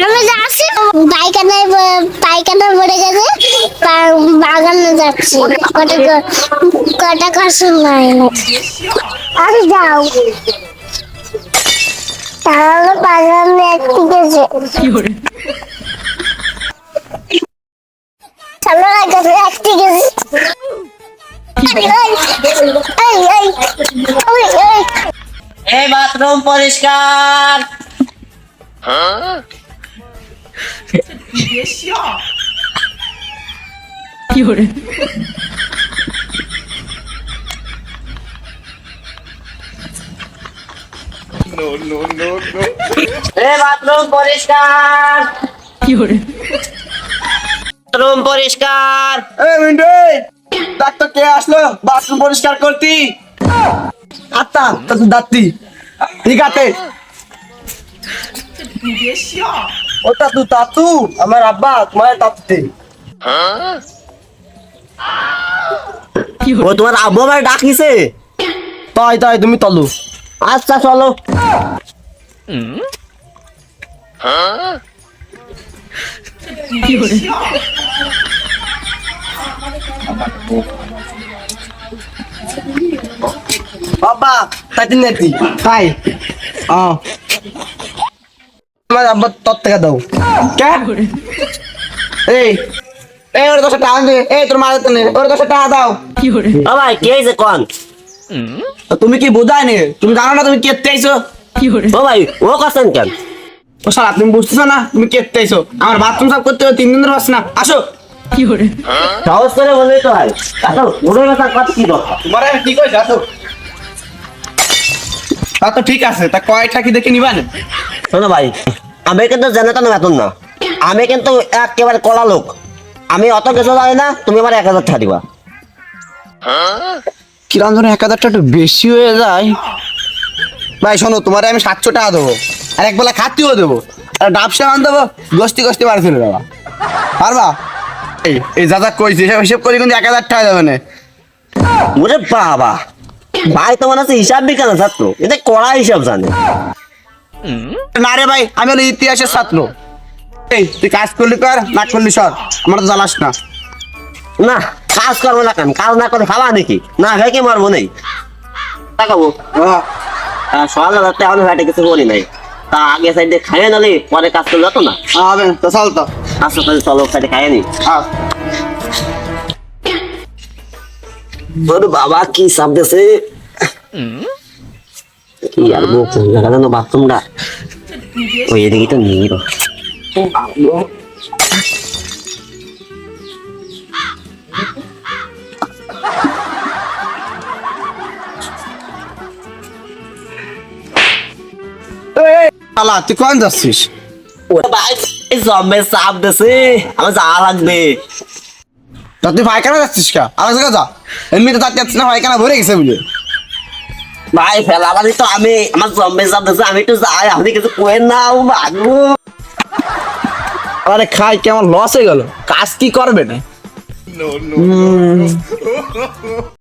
আমি যাচ্ছি পায়খানা পড়ে গেছে বাগানে যাচ্ছি কটা কাশন নাই আরে যাও তাহলে বাগানে একটি গেছে সামনে গেছে একটি গেছে এই বাথরুম পরিষ্কার। এই বাথরুম পরিষ্কার। বাথরুম পরিষ্কার। এই মিন্টু ডাক্তার কে আসলো বাথরুম পরিষ্কার করতি? আত্তা তো দাঁতি ঠিক আছে। ওটা তুই তাতু আমার আব্বা তোমার তাততে। ও তোমার আব্বু আমার ডাকিছে। তাই তাই তুমি তলু। আচ্ছা চলো। বাবা তাই নেতি তাই আমার আব্বা তত টাকা দাও কে? এই এই ওর 10 টাকা দে। এই তোর মারে তো নে ওর 10 টাকা দাও। ও ভাই কে হইছে কোন? তুমি কি বোঝায় নে? তুমি জানো না তুমি কেতে আইছো? ও ভাই ও কাছেন কেন? ও শালা তুমি বুঝতেছো না তুমি কেতে আইছো? আমার বাথরুম সাফ করতে 3 দিন ধরে বাস না। আসো সাহস করে বললেই তো ভাই। আসো ওরে কথা কত কি দরকার? তোমারে কি কইছ? আসো তা তো ঠিক আছে তা কয়টা কি দেখে নিবা না? শোনো ভাই আমি কিন্তু জানাতাম বেতন না। আমি কিন্তু একেবারে কলা লোক। আমি অত কিছু জানি না। তুমি আমার 1000 টাকা দিবা। কিরাম ধরে 1000 টাকা একটু বেশি হয়ে যায়। ভাই শোনো তোমারে আমি 700 টাকা দেবো আর এক বেলা খাতিও দেবো আর ডাবসা মান দেবো গোষ্ঠী গোষ্ঠী মার ফেলে দেবা পারবা? এই যা যা কইছি হিসেব করি কিন্তু 1000 টাকা যাবে না। ওরে বাবা ভাই তোমার আছে হিসাব বিজ্ঞান ছাত্র। এটা কড়া হিসাব জানে না রে ভাই আমি হলো ইতিহাসের ছাত্র। এই তুই কাজ করলি কর না করলি সর আমার তো জ্বালাস না। না। কাজ করবো না কেন? কাজ না করে খাওয়া নাকি? না ভাই কি মারবো নেই তাকাবো। সকালে রাতে আমি ভাইটা কিছু করি নাই। তা আগে সাইডে খাইয়ে নালে পরে কাজ করে যেত না। হবে তো চল তো। আচ্ছা তাহলে চলো সাইডে খাইয়ে নি। ওরে বাবা কি চাপ দিছে। কি আর বলবো জায়গা না বাথরুমটা ওই এদিকে তো নিয়ে গো। শালা তুই কোন যাচ্ছিস? ওরে ভাই জমে চাপ দিছে আমার যা লাগবে। তা তুই পায়খানা যাচ্ছিস কা? আর জায়গা যা এমনিতে তাতে যাচ্ছিস না পায়খানা ভরে গেছে বুঝে। ভাই ফেলাবাদি তো আমি আমার জমে চাপ দিছে আমি একটু যাই আপনি কিছু কোয়েন না ও ভাগবো। আরে খাই কেমন লস হয়ে গেল কাজ কি করবে না?